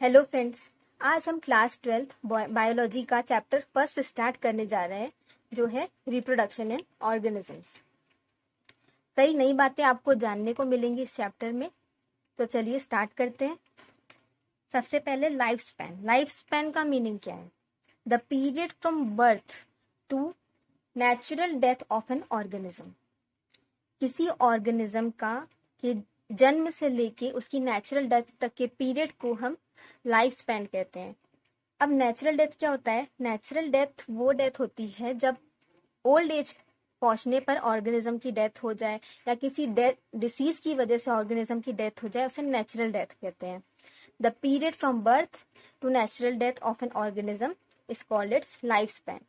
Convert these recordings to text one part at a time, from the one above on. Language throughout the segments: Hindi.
हेलो फ्रेंड्स, आज हम क्लास 12th बायोलॉजी का चैप्टर फर्स्ट स्टार्ट करने जा रहे हैं, जो है रिप्रोडक्शन इन ऑर्गेनिजम्स। कई नई बातें आपको जानने को मिलेंगी इस चैप्टर में, तो चलिए स्टार्ट करते हैं। सबसे पहले लाइफ स्पैन। लाइफ स्पैन का मीनिंग क्या है? The period from birth to natural death of an organism. किसी ऑर्गेनिज्म का के जन्म से लेके उसकी नेचुरल डेथ तक के पीरियड को हम लाइफ स्पैन कहते हैं। अब नेचुरल डेथ क्या होता है? नेचुरल डेथ वो डेथ होती है जब ओल्ड एज पहुंचने पर ऑर्गेनिज्म की डेथ हो जाए या किसी डिसीज की वजह से ऑर्गेनिज्म की डेथ हो जाए, उसे नेचुरल डेथ कहते हैं। The period from birth to natural death of an organism is called its life span.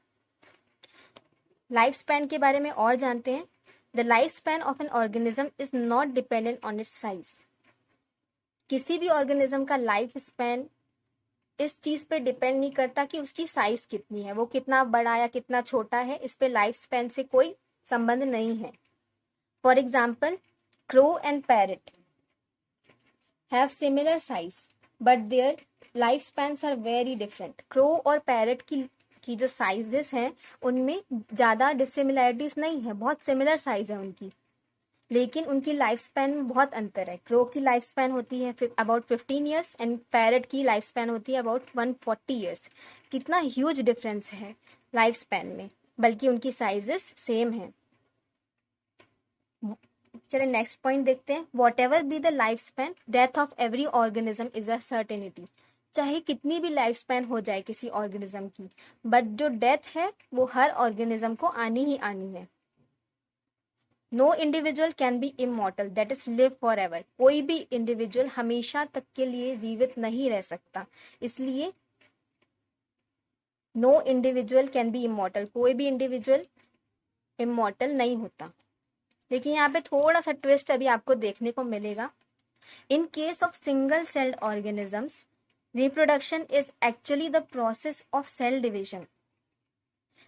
Life span के बारे में और जानते हैं। The life span of an organism is not dependent on its size. किसी भी ऑर्गेनिज्म का लाइफ स्पैन इस चीज पे डिपेंड नहीं करता कि उसकी साइज कितनी है, वो कितना बड़ा या कितना छोटा है, इस पे लाइफ स्पैन से कोई संबंध नहीं है। For example, crow and parrot have similar size but their life spans are very different. Crow और पैरट की जो साइजेस हैं उनमें ज़्यादा डिसिमिलैरिटीज नहीं है, बहुत सिमिलर साइज है उनकी, लेकिन उनकी लाइफ स्पैन में बहुत अंतर है। क्रो की लाइफ स्पैन होती है अबाउट 15 ईयर्स एंड पैरट की लाइफ स्पैन होती है अबाउट 140 ईयर्स। कितना ह्यूज डिफरेंस है लाइफ स्पैन में, बल्कि उनकी साइजेस सेम हैं। चलिए नेक्स्ट पॉइंट देखते हैं। What ever be the life span, death of every organism is a certainty. चाहे कितनी भी लाइफ स्पैन हो जाए किसी ऑर्गेनिज्म की, बट जो डेथ है वो हर ऑर्गेनिज्म को आनी ही आनी है। No individual can be immortal, that is live forever. कोई भी इंडिविजुअल हमेशा तक के लिए जीवित नहीं रह सकता, इसलिए no individual can be immortal. कोई भी इंडिविजुअल इमॉर्टल नहीं होता। लेकिन यहाँ पे थोड़ा सा ट्विस्ट अभी आपको देखने को मिलेगा। In case of single celled organisms, reproduction is actually the process of cell division.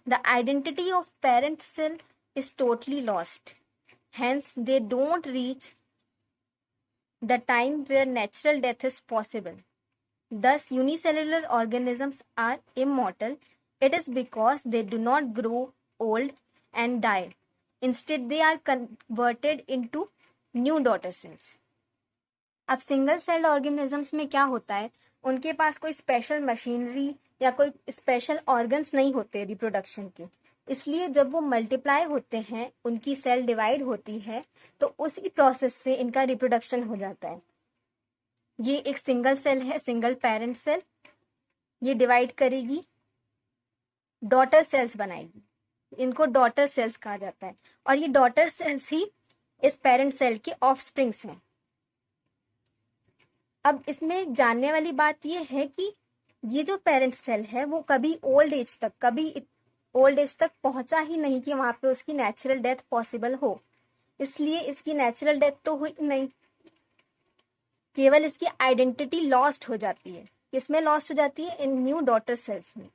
The identity of parent cell is totally lost. Hence, they don't reach the time where natural death is possible. Thus, unicellular organisms are immortal. It is because they do not grow old and die. Instead, they are converted into new daughter cells. अब सिंगल सेल्ड ऑर्गेनिजम्स में क्या होता है? उनके पास कोई स्पेशल मशीनरी या कोई स्पेशल ऑर्गन्स नहीं होते रिप्रोडक्शन के, इसलिए जब वो मल्टीप्लाई होते हैं, उनकी सेल डिवाइड होती है, तो उसी प्रोसेस से इनका रिप्रोडक्शन हो जाता है। ये एक सिंगल सेल है, सिंगल पेरेंट सेल, ये डिवाइड करेगी, डॉटर सेल्स बनाएगी, इनको डॉटर सेल्स कहा जाता है। और ये डॉटर सेल्स ही इस पेरेंट सेल के ऑफस्प्रिंग्स हैं। अब इसमें जानने वाली बात ये है कि ये जो पेरेंट सेल है वो कभी ओल्ड एज तक पहुंचा ही नहीं कि वहां पे उसकी नेचुरल डेथ पॉसिबल हो, इसलिए इसकी नेचुरल डेथ तो हुई नहीं, केवल इसकी आइडेंटिटी लॉस्ट हो जाती है। किसमें लॉस्ट हो जाती है? इन न्यू डॉटर सेल्स में।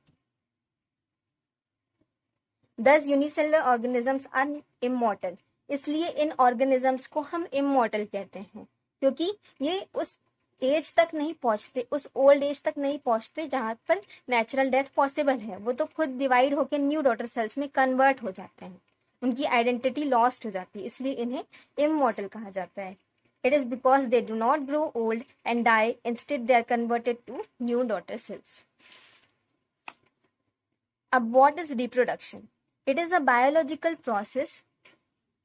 दस यूनिसेलुलर ऑर्गेनिजम्स आर इमॉर्टल। इसलिए इन ऑर्गेनिजम्स को हम इमॉर्टल कहते हैं, क्योंकि ये उस एज तक नहीं पहुंचते, उस ओल्ड एज तक नहीं पहुंचते जहां पर नेचुरल डेथ पॉसिबल है। वो तो खुद डिवाइड होकर न्यू डॉटर सेल्स में कन्वर्ट हो जाते हैं, उनकी आइडेंटिटी लॉस्ट हो जाती है, इसलिए इन्हें इमॉर्टल कहा जाता है। It is because they do not grow old and die, instead they are converted to new daughter cells. अब what is reproduction? It is a biological process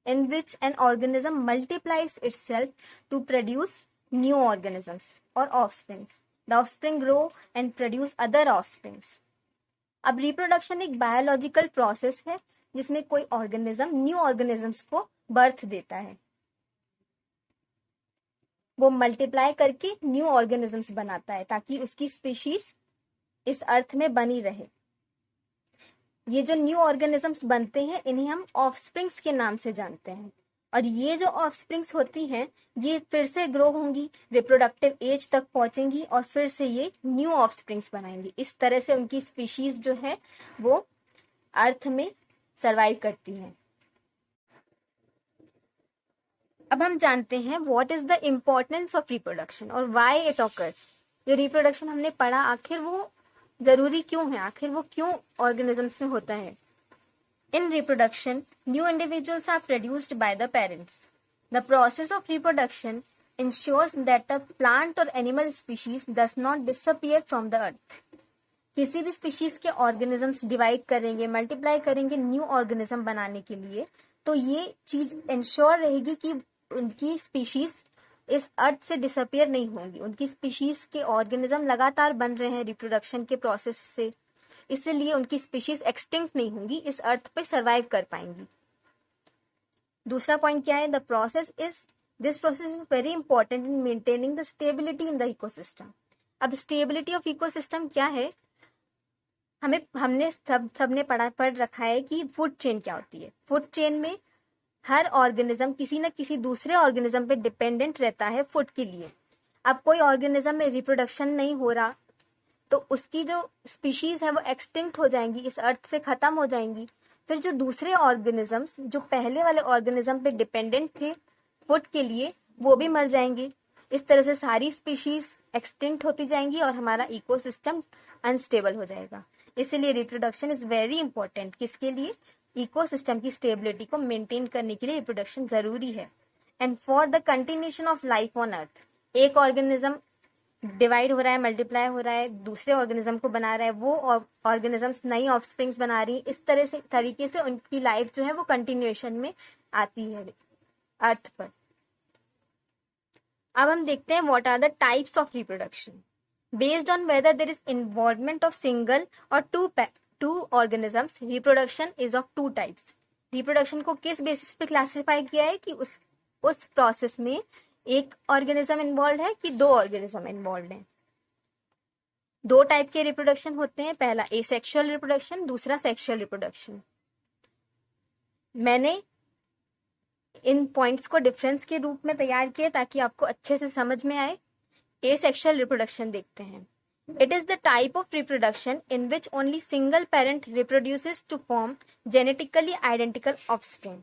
in which an organism multiplies itself to produce new organisms or offsprings. The offspring grow and produce other offsprings. अब रिप्रोडक्शन एक बायोलॉजिकल प्रोसेस है जिसमें कोई ऑर्गेनिज्म न्यू ऑर्गेनिजम्स को बर्थ देता है, वो मल्टीप्लाई करके न्यू ऑर्गेनिजम्स बनाता है ताकि उसकी स्पीशीज इस अर्थ में बनी रहे। ये जो न्यू ऑर्गेनिजम्स बनते हैं इन्हें हम ऑफस्प्रिंग्स के नाम से जानते हैं, और ये जो ऑफस्प्रिंग्स होती हैं ये फिर से ग्रो होंगी, रिप्रोडक्टिव एज तक पहुंचेंगी और फिर से ये न्यू ऑफस्प्रिंग्स बनाएंगी। इस तरह से उनकी स्पीशीज जो है वो अर्थ में सरवाइव करती हैं। अब हम जानते हैं what is the importance of reproduction और व्हाई इट ऑकर्स। जो रिप्रोडक्शन हमने पढ़ा आखिर वो जरूरी क्यों है, आखिर वो क्यों ऑर्गेनिजम्स में होता है। In reproduction, new individuals are produced by the parents. The process of reproduction ensures that a plant or animal species does not disappear from the earth. किसी भी स्पीशीज के ऑर्गेनिजम्स डिवाइड करेंगे, मल्टीप्लाई करेंगे न्यू ऑर्गेनिज्म बनाने के लिए, तो ये चीज इंश्योर रहेगी कि उनकी स्पीशीज इस अर्थ से डिसअपियर नहीं होंगी। उनकी स्पीशीज के ऑर्गेनिज्म लगातार बन रहे हैं रिप्रोडक्शन के प्रोसेस से, इसलिए उनकी स्पीशीज एक्सटिंक्ट नहीं होंगी, इस अर्थ पे सरवाइव कर पाएंगी। दूसरा पॉइंट क्या है, this process is very important in maintaining the stability in the ecosystem. अब स्टेबिलिटी ऑफ इकोसिस्टम क्या है, हमने सबने पढ़ रखा है कि फूड चेन क्या होती है। फूड चेन में हर ऑर्गेनिज्म किसी न किसी दूसरे ऑर्गेनिज्म पे डिपेंडेंट रहता है फूड के लिए। अब कोई ऑर्गेनिज्म में रिप्रोडक्शन नहीं हो रहा तो उसकी जो स्पीशीज है वो एक्सटिंक्ट हो जाएंगी, इस अर्थ से खत्म हो जाएंगी। फिर जो दूसरे ऑर्गेनिजम्स जो पहले वाले ऑर्गेनिज्म पे डिपेंडेंट थे फूड के लिए, वो भी मर जाएंगे। इस तरह से सारी स्पीशीज एक्सटिंक्ट होती जाएंगी और हमारा इकोसिस्टम अनस्टेबल हो जाएगा। इसलिए रिप्रोडक्शन इज वेरी इंपॉर्टेंट। किसके लिए? इकोसिस्टम की स्टेबिलिटी को मेंटेन करने के लिए रिप्रोडक्शन जरूरी है। And for the continuation of life on earth, एक ऑर्गेनिज्म डिवाइड हो रहा है, मल्टीप्लाई हो रहा है, दूसरे ऑर्गेनिज्म को बना रहा है, वो ऑर्गेनिजम्स नई ऑफस्प्रिंग्स बना रही है, इस तरीके से उनकी लाइफ जो है वो कंटिन्यूएशन में आती है अर्थ पर। अब हम देखते हैं what are the types of reproduction based on whether there is involvement of single और two organisms. Reproduction is of two types. Reproduction को किस बेसिस पे क्लासिफाई किया है कि उस प्रोसेस में एक ऑर्गेनिज्म इन्वॉल्व है कि दो ऑर्गेनिज्म इन्वॉल्व हैं। दो टाइप के रिप्रोडक्शन होते हैं, पहला एसेक्सुअल रिप्रोडक्शन, दूसरा सेक्सुअल रिप्रोडक्शन। मैंने इन पॉइंट्स को डिफरेंस के रूप में तैयार किया ताकि आपको अच्छे से समझ में आए। एसेक्सुअल रिप्रोडक्शन देखते हैं। It is the type of reproduction in which only single parent reproduces to form genetically identical offspring.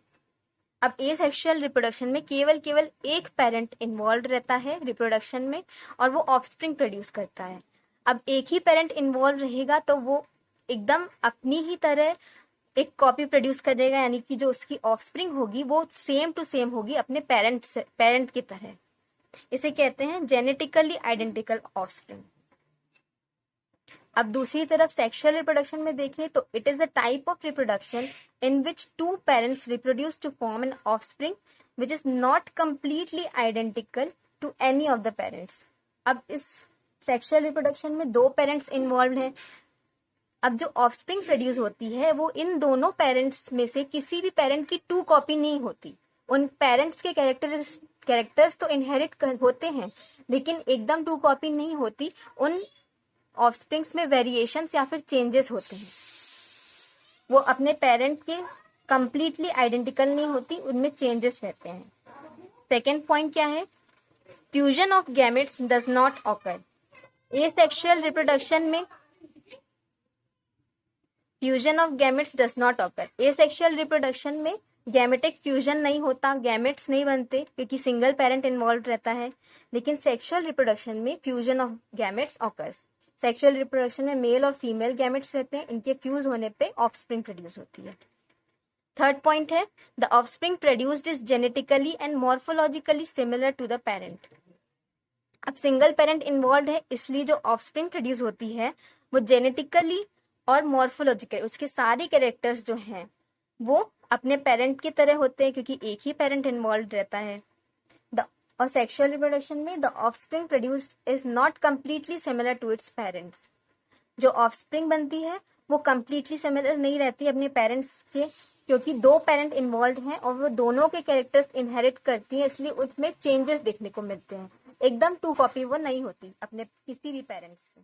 अब एसेक्सुअल रिप्रोडक्शन में केवल एक पेरेंट इन्वॉल्व रहता है रिप्रोडक्शन में और वो ऑफस्प्रिंग प्रोड्यूस करता है। अब एक ही पेरेंट इन्वॉल्व रहेगा तो वो एकदम अपनी ही तरह एक कॉपी प्रोड्यूस कर देगा, यानी कि जो उसकी ऑफस्प्रिंग होगी वो सेम टू सेम होगी अपने पेरेंट की तरह। इसे कहते हैं जेनेटिकली आइडेंटिकल ऑफस्प्रिंग। अब दूसरी तरफ सेक्सुअल रिप्रोडक्शन में देखें तो it is the type of reproduction in which two parents reproduce to form an offspring which is not completely identical to any of the parents. अब इस सेक्सुअल रिप्रोडक्शन में दो पेरेंट्स इन्वॉल्व हैं। अब जो ऑफस्प्रिंग प्रोड्यूस होती है वो इन दोनों पेरेंट्स में से किसी भी पेरेंट की टू कॉपी नहीं होती। उन पेरेंट्स के कैरेक्टर्स तो इनहेरिट होते हैं लेकिन एकदम टू कॉपी नहीं होती। उन ऑफस्प्रिंग्स में वेरिएशंस या फिर चेंजेस होते हैं, वो अपने पेरेंट के कंप्लीटली आइडेंटिकल नहीं होती, उनमें चेंजेस रहते हैं। सेकेंड पॉइंट क्या है? Fusion of gametes does not occur. Asexual reproduction में fusion of gametes does not occur. Asexual reproduction में गैमेटिक फ्यूजन नहीं होता, गैमेट्स नहीं बनते क्योंकि सिंगल पेरेंट इन्वॉल्व रहता है। लेकिन सेक्सुअल रिप्रोडक्शन में fusion of gametes occurs. Sexual reproduction में मेल और फीमेल गैमेट्स रहते हैं, इनके फ्यूज होने पे ऑफस्प्रिंग प्रोड्यूस होती है। थर्ड पॉइंट है the offspring produced is genetically and morphologically similar to the parent. अब सिंगल पेरेंट इन्वॉल्व है इसलिए जो ऑफस्प्रिंग प्रोड्यूस होती है वो जेनेटिकली और मॉर्फोलॉजिकली उसके सारे कैरेक्टर्स जो हैं वो अपने पेरेंट की तरह होते हैं क्योंकि एक ही पेरेंट इन्वॉल्व रहता है। और सेक्सुअल रिप्रोडक्शन में the offspring produced is not completely similar to its parents. जो ऑफस्प्रिंग बनती है वो कंप्लीटली सिमिलर नहीं रहती अपने पेरेंट्स के क्योंकि दो पेरेंट इन्वॉल्व हैं और वो दोनों के कैरेक्टर्स इनहेरिट करती हैं, इसलिए उसमें चेंजेस देखने को मिलते हैं। एकदम टू कॉपी वो नहीं होती अपने किसी भी पेरेंट्स से।